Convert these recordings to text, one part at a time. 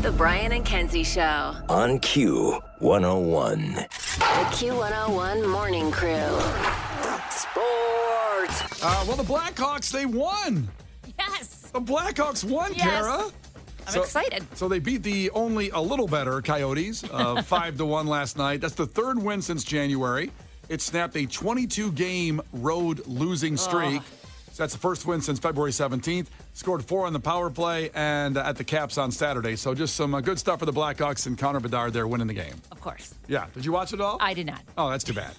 The Brian and Kenzie Show. On Q101. The Q101 Morning Crew. Sports. Well, the Blackhawks, they won. Yes. The Blackhawks won, Yes. Kara. I'm excited. So they beat the only a little better Coyotes 5-1 last night. That's the third win since January. It snapped a 22-game road losing streak. So that's the first win since February 17th. Scored 4 on the power play and at the Caps on Saturday. So just some good stuff for the Blackhawks, and Connor Bedard there winning the game. Of course. Yeah. Did you watch it all? I did not. Oh, that's too bad.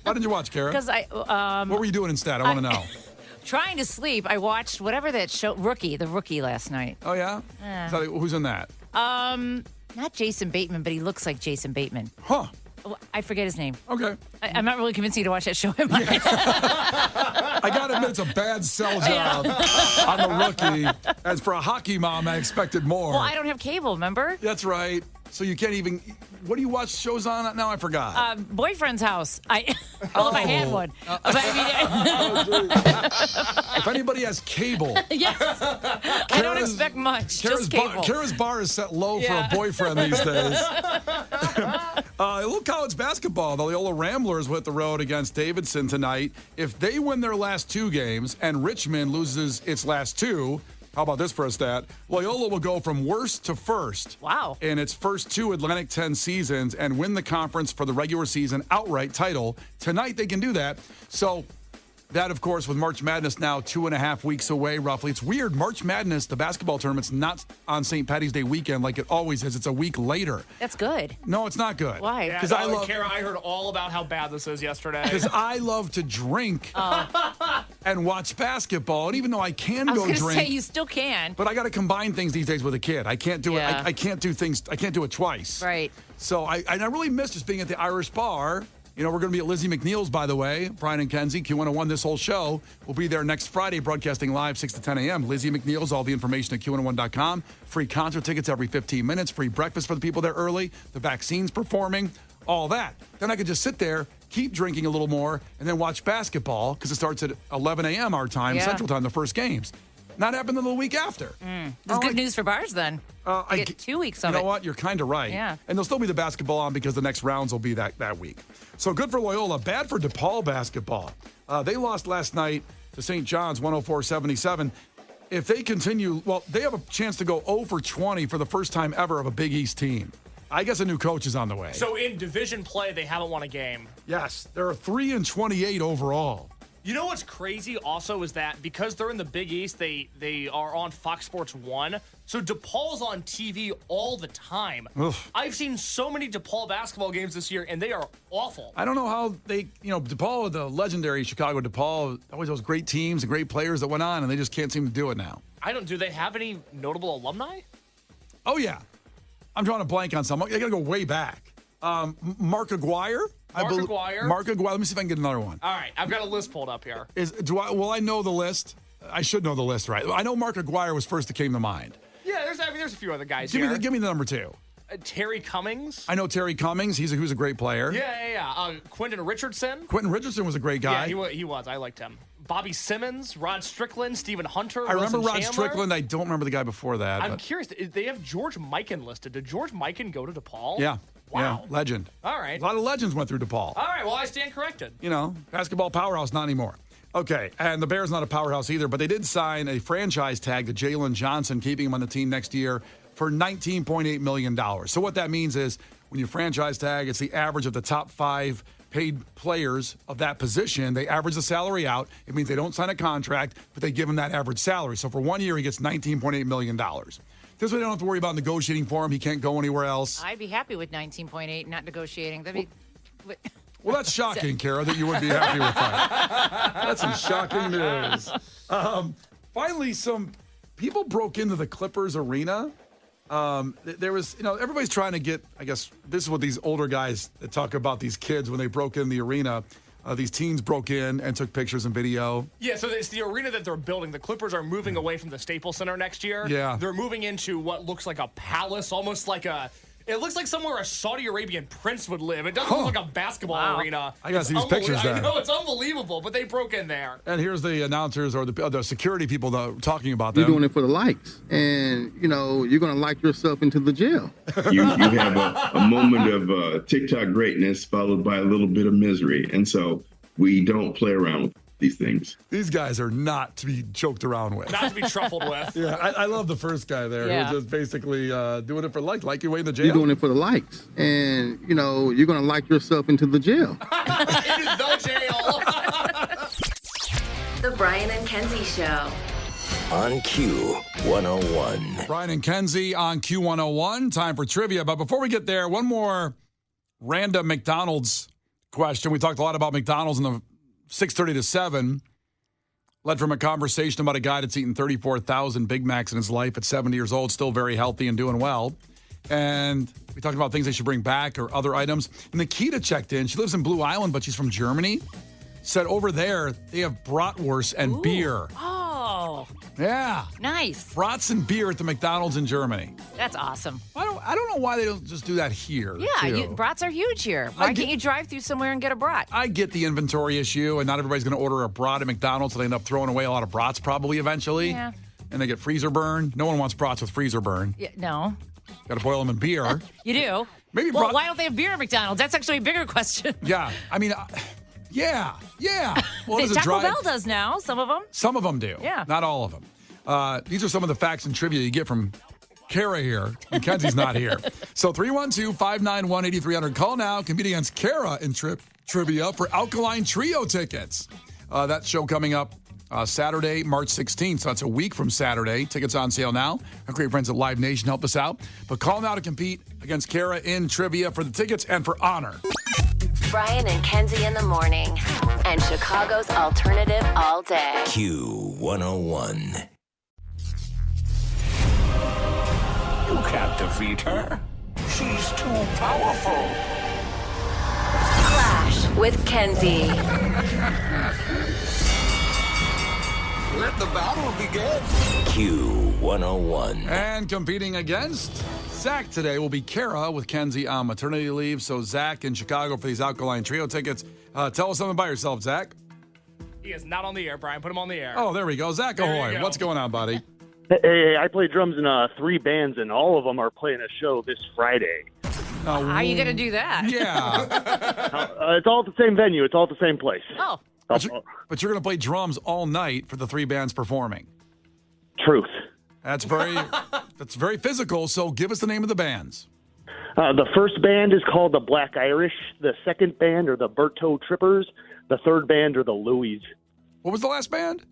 Why didn't you watch, Kara? Because What were you doing instead? I want to know. Trying to sleep, I watched whatever that show, the Rookie last night. Oh, yeah? Who's in that? Not Jason Bateman, but he looks like Jason Bateman. Huh. I forget his name. Okay. I'm not really convincing you to watch that show. I got to admit, it's a bad sell job on the Rookie. As for a hockey mom, I expected more. Well, I don't have cable, remember? That's right. So you can't even... What do you watch shows on now? I forgot. Boyfriend's House. If I had one. But If anybody has cable... Yes. I don't expect much. Just cable. Kara's bar is set low for a boyfriend these days. A little college basketball. The Loyola Ramblers went the road against Davidson tonight. If they win their last 2 games and Richmond loses its last 2... How about this for a stat? Loyola will go from worst to first. Wow. In its first 2 Atlantic 10 seasons and win the conference for the regular season outright title. Tonight they can do that. So that, of course, with March Madness now 2.5 weeks away, roughly. It's weird. March Madness, the basketball tournament's not on St. Patty's Day weekend like it always is. It's a week later. That's good. No, it's not good. Why? Because Kara, I heard all about how bad this is yesterday. Because I love to drink and watch basketball. And even though I can I was go going to drink. say you still can. But I got to combine things these days with a kid. I can't do it. I can't do things. I can't do it twice. Right. So I really miss just being at the Irish Bar. You know, we're going to be at Lizzie McNeil's, by the way. Brian and Kenzie, Q101, this whole show. We'll be there next Friday, broadcasting live 6 to 10 a.m. Lizzie McNeil's, all the information at Q101.com. Free concert tickets every 15 minutes. Free breakfast for the people there early. The vaccine's performing. All that. Then I could just sit there, keep drinking a little more, and then watch basketball because it starts at 11 a.m. our time, Central Time, the first games. Not happened until the week after. That's good news for bars then. I get 2 weeks of it. You know what? You're kind of right. Yeah. And there'll still be the basketball on because the next rounds will be that week. So good for Loyola. Bad for DePaul basketball. They lost last night to St. John's 104-77. If they continue, well, they have a chance to go 0 for 20 for the first time ever of a Big East team. I guess a new coach is on the way. So in division play, they haven't won a game. Yes. There are 3-28 overall. You know what's crazy also is that because they're in the Big East, they are on Fox Sports 1. So DePaul's on TV all the time. Oof. I've seen so many DePaul basketball games this year, and they are awful. I don't know how they, DePaul, the legendary Chicago DePaul, always those great teams and great players that went on, and they just can't seem to do it now. Do they have any notable alumni? Oh, yeah. I'm drawing a blank on some. I got to go way back. Mark Aguirre? Mark Aguirre. Let me see if I can get another one. All right, I've got a list pulled up here. Will I know the list? I should know the list, right? I know Mark Aguirre was first that came to mind. Yeah, there's a few other guys Give here. me the number 2. Terry Cummings. I know Terry Cummings. Who's a great player. Yeah. Quentin Richardson. Quentin Richardson was a great guy. Yeah, he was. I liked him. Bobby Simmons, Rod Strickland, Stephen Hunter. I remember Wilson Rod Chandler. Strickland. I don't remember the guy before that. I'm curious. They have George Mikan listed. Did George Mikan go to DePaul? Yeah. Wow. Yeah, legend. All right. A lot of legends went through DePaul. All right, well, I stand corrected. Basketball powerhouse, not anymore. Okay, and the Bears not a powerhouse either, but they did sign a franchise tag to Jalen Johnson, keeping him on the team next year for $19.8 million. So what that means is when you franchise tag, it's the average of the top 5 paid players of that position. They average the salary out. It means they don't sign a contract, but they give him that average salary. So for 1 year, he gets $19.8 million. This way they don't have to worry about negotiating for him. He can't go anywhere else. I'd be happy with 19.8, not negotiating. That'd be... Well, that's shocking, Kara, that you would be happy with that. That's some shocking news. Finally, some people broke into the Clippers arena. There was, everybody's trying to get, I guess, this is what these older guys that talk about these kids when they broke in the arena. These teens broke in and took pictures and video. Yeah, so it's the arena that they're building. The Clippers are moving away from the Staples Center next year. Yeah. They're moving into what looks like a palace, almost like It looks like somewhere a Saudi Arabian prince would live. It doesn't look like a basketball arena. I got to see these pictures there. I know, it's unbelievable, but they broke in there. And here's the announcers or the security people talking about them. You're doing it for the likes. And, you're going to like yourself into the jail. You have a moment of TikTok greatness followed by a little bit of misery. And so we don't play around with these things. These guys are not to be joked around with. Not to be truffled with. Yeah, I love the first guy there. Yeah. Who was just basically doing it for like your way in the jail. You're doing it for the likes. And, you're going to like yourself into the jail. Into the jail. The Brian and Kenzie Show. On Q101. Brian and Kenzie on Q101. Time for trivia. But before we get there, one more random McDonald's question. We talked a lot about McDonald's in the 6:30 to 7. Led from a conversation about a guy that's eaten 34,000 Big Macs in his life at 70 years old, still very healthy and doing well. And we talked about things they should bring back or other items. And Nikita checked in. She lives in Blue Island, but she's from Germany. Said over there, they have bratwurst and beer. Oh, Yeah. nice. Brats and beer at the McDonald's in Germany. That's awesome. I don't know why they don't just do that here. Yeah, too. brats are huge here. Why I get- can't you drive through somewhere and get a brat? I get the inventory issue, and not everybody's going to order a brat at McDonald's, so they end up throwing away a lot of brats probably eventually. Yeah. And they get freezer burn. No one wants brats with freezer burn. Yeah, no, Got to boil them in beer. you do. Maybe Well, brat- why don't they have beer at McDonald's? That's actually a bigger question. Yeah. I mean, yeah. Well, does it Taco dry? Bell does now. Some of them. Some of them do. Yeah. Not all of them. These are some of the facts and trivia you get from Kara here, and Kenzie's not here. So 312-591-8300. Call now. Compete against Kara in trivia for Alkaline Trio tickets. That show coming up Saturday, March 16th. So that's a week from Saturday. Tickets on sale now. Our great friends at Live Nation help us out. But call now to compete against Kara in trivia for the tickets and for honor. Brian and Kenzie in the morning. And Chicago's alternative all day. Q101. You can't defeat her. She's too powerful. Clash with Kenzie. Let the battle begin. Q101. And competing against Zach today will be Kara with Kenzie on maternity leave. So Zach in Chicago for these Alkaline Trio tickets. Tell us something about yourself, Zach. He is not on the air, Brian. Put him on the air. Oh, there we go. Zach There you Ahoy. go. What's going on, buddy? Hey, I play drums in 3 bands, and all of them are playing a show this Friday. How are you going to do that? Yeah. It's all at the same venue. It's all at the same place. Oh, But you're going to play drums all night for the 3 bands performing. Truth. That's very physical. So give us the name of the bands. The first band is called the Black Irish. The second band are the Berto Trippers. The third band are the Louis. What was the last band?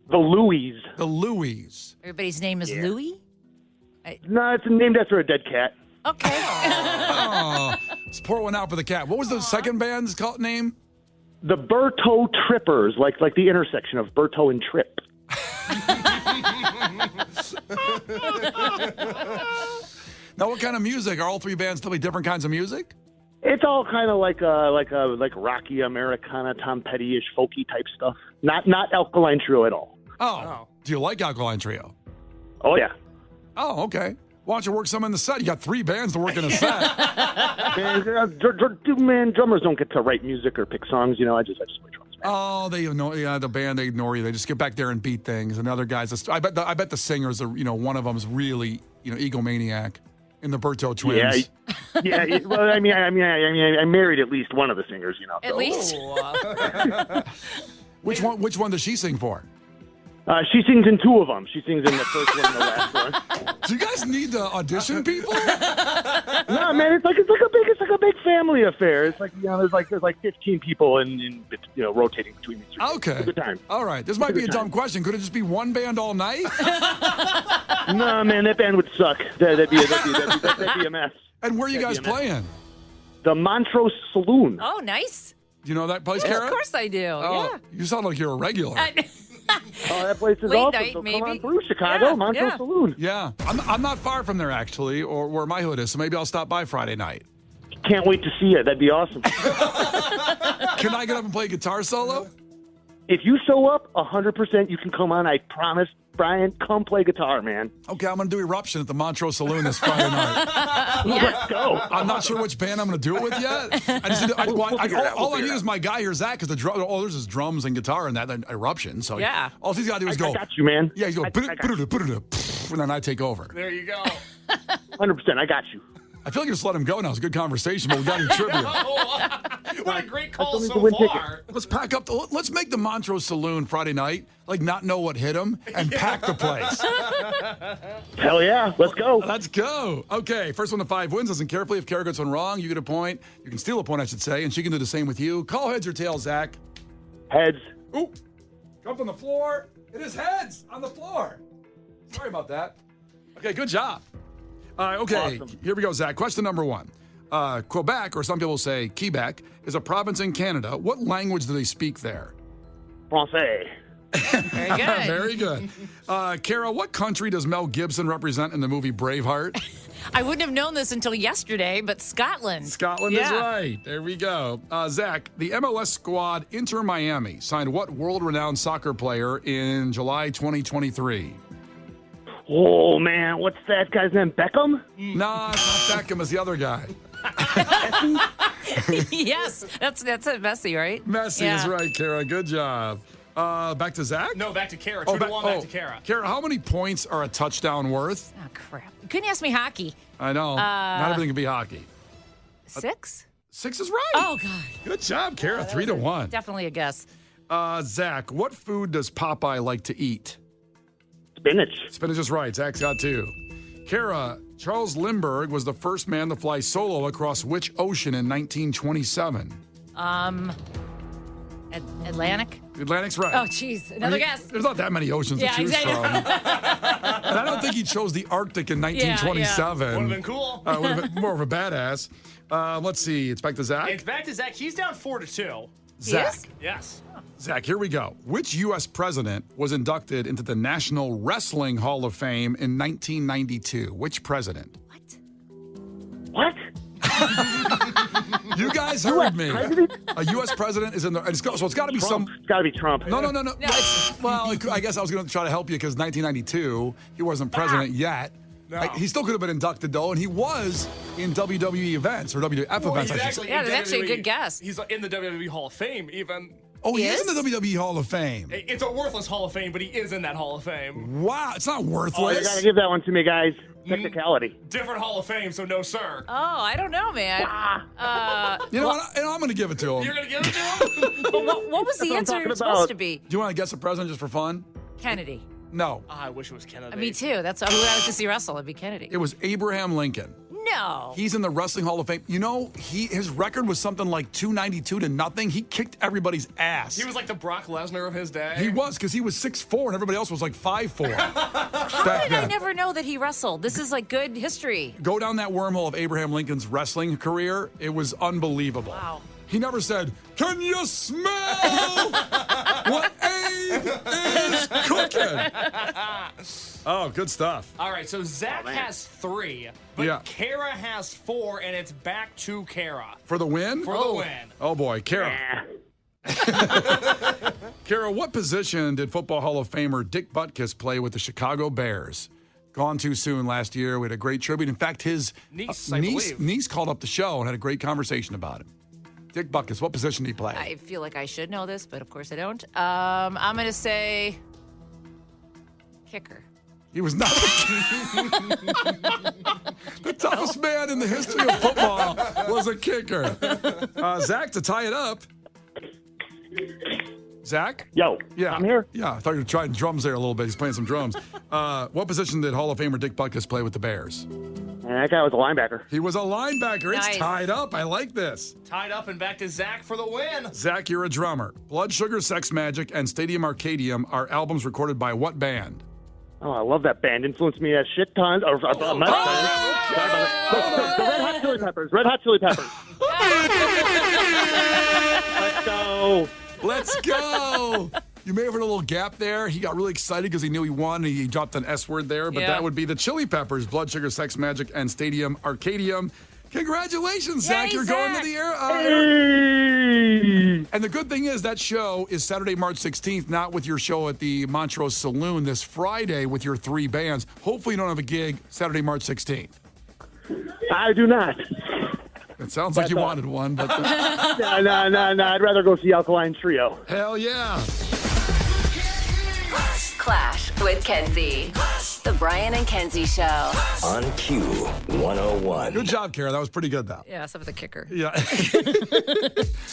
The Louis. The Louis. everybody's name is Louie? No, it's named after a dead cat. Okay. Oh, let's pour one out for the cat. What was the second band's name? The Berto Trippers, like the intersection of Berto and Trip. Now, what kind of music? Are all 3 bands play different kinds of music? It's all kind of like Rocky Americana, Tom Petty-ish, folky type stuff. Not Alkaline Trio at all. Oh. Do you like Alkaline Trio? Oh yeah. Oh, okay. Why don't you work some in the set? You got 3 bands to work in a set. Man, drummers don't get to write music or pick songs. I just play drums. Oh, they ignore. Yeah, the band they ignore you. They just get back there and beat things. And other guys, I bet the singers are. One of them is really egomaniac in the Berto twins. Yeah. Well, I married at least one of the singers. At so. least. Which one does she sing for? She sings in 2 of them. She sings in the first one and the last one. Do you guys need to audition people? No, man, it's like a big family affair. It's like there's 15 people in rotating between these 3. Okay. It's a good time. All right. This might be a dumb question. Could it just be one band all night? No, man, that band would suck. That'd be a mess. And where are you guys That'd be a mess. playing? The Montrose Saloon. Oh, nice. Do you know that place, Of Kara? course I do. Oh, you sound like you're a regular. Oh, that place is Late awesome. night, So maybe. come on through Chicago, Yeah, Montrose yeah. Saloon. Yeah. I'm not far from there, actually, or where my hood is, so maybe I'll stop by Friday night. Can't wait to see you. That'd be awesome. Can I get up and play guitar solo? If you show up, 100% you can come on. I promise. Brian, come play guitar, man. Okay, I'm going to do Eruption at the Montrose Saloon this Friday night. Let's go. I'm not sure which band I'm going to do it with yet. I just all I need is my guy here, Zach, because there's his drums and guitar and that and Eruption. So Yeah. all he's got to do is go. I got you, man. Yeah, he's going, and then I take over. There you go. 100%. I got you. I feel like you just let him go now. It's a good conversation, but we got your trivia. What a great call still need so to win far. Let's pack up. Let's make the Montrose Saloon Friday night, like not know what hit him, and pack the place. Hell yeah. Let's go. Let's go. Okay, first one to 5 wins. Listen carefully. If Kara gets one wrong, you get a point. You can steal a point, I should say, and she can do the same with you. Call heads or tails, Zach. Heads. Ooh, jumped on the floor. It is heads on the floor. Sorry about that. Okay, good job. Okay, Awesome. Here we go, Zach. Question number 1. Quebec, or some people say Quebec, is a province in Canada. What language do they speak there? Francais. Very good. Very good. Kara, what country does Mel Gibson represent in the movie Braveheart? I wouldn't have known this until yesterday, but Scotland. Scotland is Yeah. right. There we go. Zach, the MLS squad Inter Miami signed what world-renowned soccer player in July 2023? Oh, man. What's that guy's name? Beckham? Nah, it's not Beckham. It's the other guy. Yes, that's it, Messi, right? Messi Yeah. is right, Kara. Good job. Back to Zach? No, back to Kara. 2-1 back to Kara. Kara, how many points are a touchdown worth? Oh, crap. You couldn't ask me hockey. I know. Not everything can be hockey. 6? 6 is right. Oh, God. Good job, Kara. 3-1. Definitely a guess. Zach, what food does Popeye like to eat? Spinach. Spinach is right. Zach's got 2. Kara, Charles Lindbergh was the first man to fly solo across which ocean in 1927? Atlantic? The Atlantic's right. Oh, jeez. Another guess. There's not that many oceans Yeah, to choose exactly. from. And I don't think he chose the Arctic in 1927. Would have been cool. Would have been more of a badass. Let's see. It's back to Zach. It's back to Zach. He's down 4-2. Zach. is? Yes. Zach, here we go. Which U.S. president was inducted into the National Wrestling Hall of Fame in 1992? Which president? What? You guys heard me. president? A U.S. president is in the. So it's got to be Trump. some. It's got to be Trump. No. Well, I guess I was going to try to help you because 1992, he wasn't president yet. No. He still could have been inducted, though, and he was in WWE events, or WWF events, I should say. Yeah, that's actually a WWE good guess. He's in the WWE Hall of Fame, even. Oh, he He is in is? the WWE Hall of Fame. It's a worthless Hall of Fame, but he is in that Hall of Fame. Wow, it's not You worthless. got to give that one to me, guys. Technicality. Different Hall of Fame, so no, sir. Oh, I don't know, man. You know what? I'm going to give it to him. You're going to give it to him? But what was the what I'm answer talking supposed about. to be? Do you want to guess a president just for fun? Kennedy. No. I wish it was Kennedy. Me too. That's who I was to see wrestle. It'd be Kennedy. It was Abraham Lincoln. No. He's in the Wrestling Hall of Fame. You know, his record was something like 292-0. He kicked everybody's ass. He was like the Brock Lesnar of his day. He was, because he was 6'4", and everybody else was like 5'4". How did I never know that he wrestled? This is like good history. Go down that wormhole of Abraham Lincoln's wrestling career. It was unbelievable. Wow. He never said, "Can you smell what Abe is cooking?" Oh, good stuff. All right, so Zach has 3, but Yeah. Kara has 4, and it's back to Kara For the win? for the win. Oh, boy. Kara. Kara, what position did Football Hall of Famer Dick Butkus play with the Chicago Bears? Gone too soon last year. We had a great tribute. In fact, his Niece, I believe. niece called up the show and had a great conversation about him. Dick Butkus, what position did he play? I feel like I should know this, but of course I don't. I'm going to say kicker. He was not the toughest man in the history of football was a kicker. Zach, to tie it up. Zach? Yo, Yeah. I'm here. Yeah, I thought you were trying drums there a little bit. He's playing some drums. What position did Hall of Famer Dick Butkus play with the Bears? And that guy was a linebacker. He was a linebacker. It's Nice. tied up. I like this. Tied up and back to Zach for the win. Zach, you're a drummer. Blood Sugar Sex Magic and Stadium Arcadium are albums recorded by what band? Oh, I love that band. Influenced me a shit ton. Or, not Oh, tons. Sorry about that. The Red Hot Chili Peppers. Red Hot Chili Peppers. Let's go. Let's go. You may have heard a little gap there. He got really excited because he knew he won. He dropped an S word there, but Yeah. that would be the Chili Peppers, Blood Sugar Sex Magic and Stadium Arcadium. Congratulations, Zach. Yay, You're going to Zach. the air. Hey! And the good thing is that show is Saturday, March 16th, not with your show at the Montrose Saloon this Friday with your 3 bands. Hopefully you don't have a gig Saturday, March 16th. I do not. It sounds like you wanted one, but No. I'd rather go see Alkaline Trio. hell yeah. Clash with Kenzie. The Brian and Kenzie Show. On Q101. Good job, Kara. That was pretty good, though. Yeah, except for the kicker. Yeah.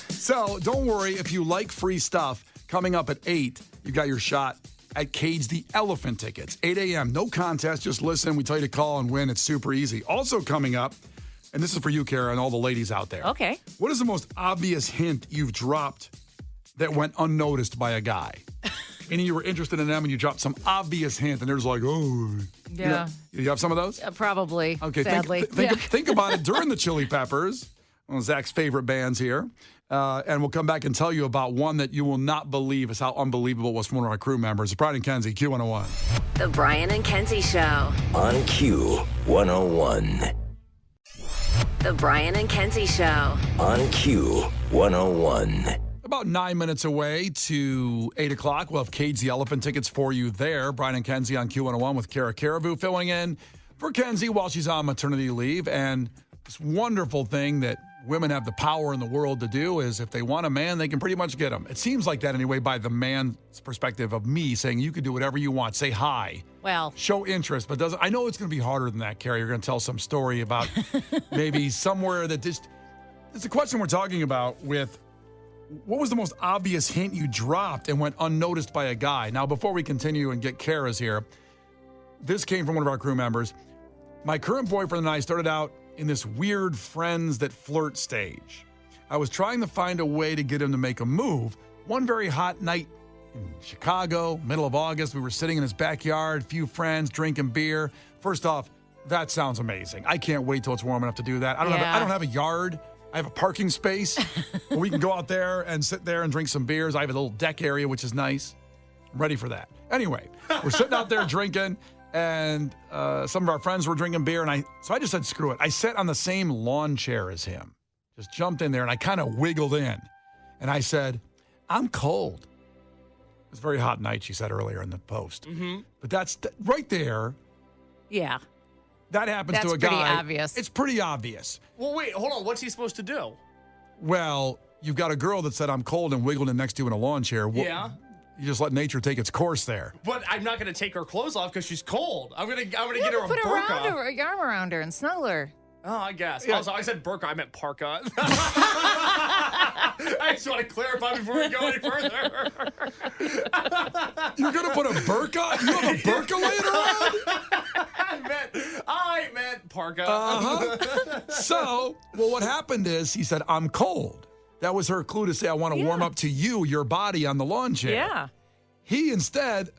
So don't worry. If you like free stuff, coming up at 8, you got your shot at Cage the Elephant tickets. 8 a.m. No contest. Just listen. We tell you to call and win. It's super easy. Also coming up, and this is for you, Kara, and all the ladies out there. Okay. What is the most obvious hint you've dropped that went unnoticed by a guy? Meaning you were interested in them and you dropped some obvious hint and they're just like, oh. Yeah. You have some of those? Probably. Okay, sadly. think about it during the Chili Peppers, one of Zach's favorite bands here. And we'll come back and tell you about one that you will not believe is how unbelievable it was from one of our crew members. Brian and Kenzie, Q101. The Brian and Kenzie Show. On Q101. The Brian and Kenzie Show. On Q101. About 9 minutes away to 8 o'clock. We'll have Cage the Elephant tickets for you there. Brian and Kenzie on Q101 with Kara Caribou filling in for Kenzie while she's on maternity leave. And this wonderful thing that women have the power in the world to do is if they want a man, they can pretty much get him. It seems like that anyway by the man's perspective of me saying you can do whatever you want. Say hi. Well, Show interest, but doesn't. I know it's going to be harder than that, Carrie. You're going to tell some story about maybe somewhere that just. It's a question we're talking about with what was the most obvious hint you dropped and went unnoticed by a guy? Now, before we continue and get Kara's here, this came from one of our crew members. My current boyfriend and I started out in this weird friends that flirt stage. I was trying to find a way to get him to make a move. One very hot night in Chicago, middle of August, we were sitting in his backyard, few friends, drinking beer. First off, that sounds amazing. I can't wait till it's warm enough to do that. I don't have a yard. I have a parking space where we can go out there and sit there and drink some beers. I have a little deck area, which is nice. I'm ready for that. Anyway, we're sitting out there drinking, and some of our friends were drinking beer, and so I just said, screw it. I sat on the same lawn chair as him. Just jumped in there, and I kind of wiggled in. And I said, I'm cold. It was a very hot night, she said earlier in the post. Mm-hmm. But that's right there. yeah. That happens That's to a guy. pretty obvious. It's pretty obvious. Well, wait, hold on. What's he supposed to do? Well, you've got a girl that said, I'm cold and wiggled in next to you in a lawn chair. Yeah. You just let nature take its course there. But I'm not going to take her clothes off because she's cold. I'm gonna get her a Put burqa. her arm around her and snuggle her. Oh, I guess. Yeah. Also, I said burqa. I meant parka. I just want to clarify before we go any further. You're going to put a burqa? You have a burqa later on? I meant parka. So, what happened is he said, I'm cold. That was her clue to say, I want to warm up to you, your body on the lawn chair. Yeah. He instead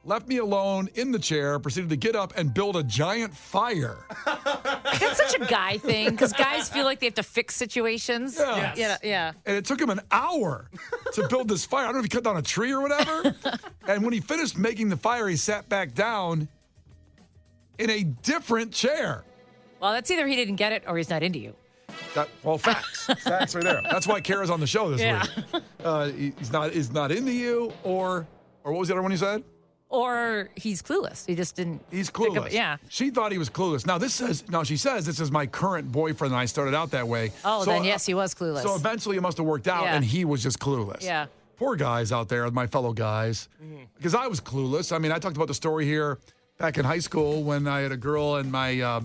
left me alone in the chair, proceeded to get up and build a giant fire. That's such a guy thing because guys feel like they have to fix situations. Yeah. Yes. Yeah. And it took him an hour to build this fire. I don't know if he cut down a tree or whatever. And when he finished making the fire, he sat back down in a different chair. Well, that's either he didn't get it or he's not into you. Facts. Facts right there. That's why Kara's on the show this Yeah. week. He's not into you, or what was the other one he said? Or he's clueless. He just didn't. He's pick clueless. up- yeah. She thought he was clueless. She says this is my current boyfriend, and I started out that way. Oh, then yes, he was clueless. So eventually it must have worked out, Yeah. and he was just clueless. Yeah. Poor guys out there, my fellow guys. Because I was clueless. I mean, I talked about the story here back in high school when I had a girl in my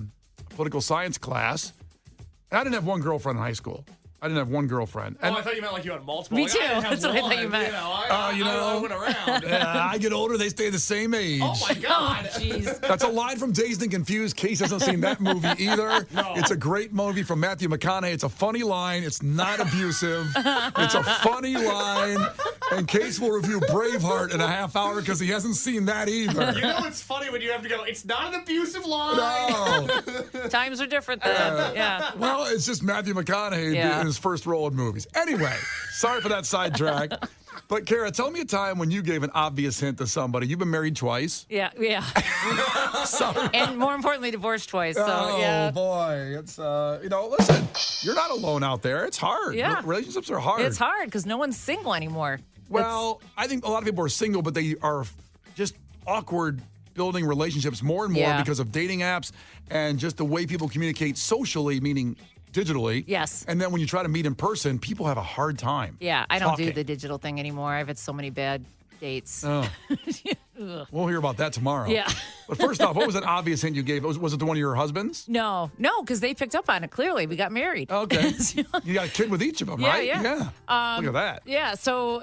political science class. And I didn't have one girlfriend in high school. I didn't have one girlfriend. Oh, I thought you meant like you had multiple. Me Like, too. I didn't have That's what I thought you one, meant. I went around. I get older, they stay the same age. Oh, my God. Jeez. That's a line from Dazed and Confused. Case hasn't seen that movie either. No. It's a great movie from Matthew McConaughey. It's a funny line. It's not abusive. It's a funny line. And Case will review Braveheart in a half hour because he hasn't seen that either. You know it's funny when you have to go, it's not an abusive line. No. Times are different then. Yeah. Well, it's just Matthew McConaughey Yeah. in his first role in movies. Anyway, sorry for that sidetrack. But Kara, tell me a time when you gave an obvious hint to somebody. You've been married twice. Yeah. Sorry. And more importantly, divorced twice. So, Oh, yeah. boy. It's, listen, you're not alone out there. It's hard. Yeah. Relationships are hard. It's hard because no one's single anymore. Well, I think a lot of people are single, but they are just awkward building relationships more and more Yeah. because of dating apps and just the way people communicate socially, meaning digitally. Yes. And then when you try to meet in person, people have a hard time. Yeah, I don't do talking. the digital thing anymore. I've had so many bad dates. Oh. We'll hear about that tomorrow. Yeah. But first off, what was an obvious hint you gave? Was it to one of your husbands? No, because they picked up on it. Clearly, we got married. Okay. You got a kid with each of them, Yeah, right? yeah. Look at that. Yeah, so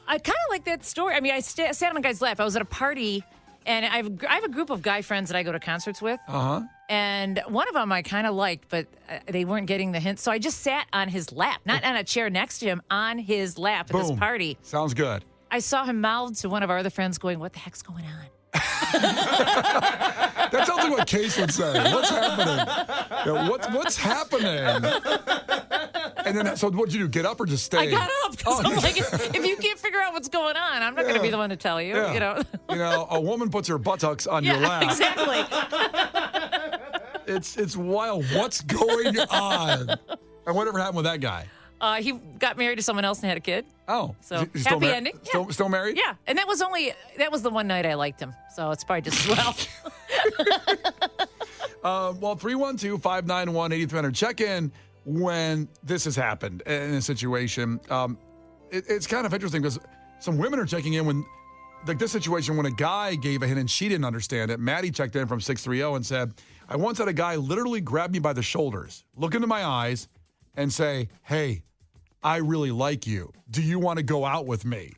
I kind of like that story. I mean, I sat on a guy's lap. I was at a party, and I have a group of guy friends that I go to concerts with. Uh-huh. And one of them I kind of liked, but they weren't getting the hint. So I just sat on his lap, not on a chair next to him, on his lap at this Boom. party. Sounds good. I saw him mouth to one of our other friends going, "What the heck's going on?" That sounds like what Case would say. What's happening? Yeah, what's happening? And then, so what'd you do? Get up or just stay? I got up because I'm like, if you can't figure out what's going on, I'm not going to be the one to tell you. Yeah. You know, A woman puts her buttocks on your lap. exactly. It's wild. What's going on? And whatever happened with that guy? He got married to someone else and had a kid. Oh, So is he still happy ending. Yeah. Still married? Yeah, and that was the one night I liked him, so it's probably just as well. Well, 312-591-8300. Check in when this has happened in a situation. It's kind of interesting because some women are checking in when, like this situation, when a guy gave a hint and she didn't understand it. Maddie checked in from 630 and said, I once had a guy literally grab me by the shoulders, look into my eyes, and say, hey, I really like you. Do you want to go out with me?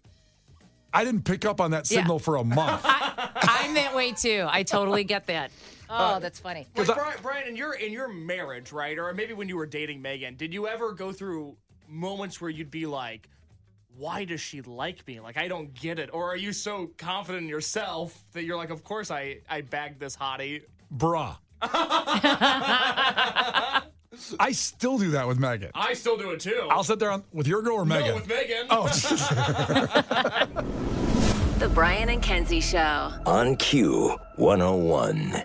I didn't pick up on that signal for a month. I'm that way too. I totally get that. Oh, that's funny. Like, Brian, in your marriage, right, or maybe when you were dating Megan, did you ever go through moments where you'd be like, why does she like me? Like, I don't get it. Or are you so confident in yourself that you're like, of course I bagged this hottie? Bruh. I still do that with Megan. I still do it too. I'll sit there with your girl or Megan? No, with Megan. Oh. The Brian and Kenzie Show. On Q 101.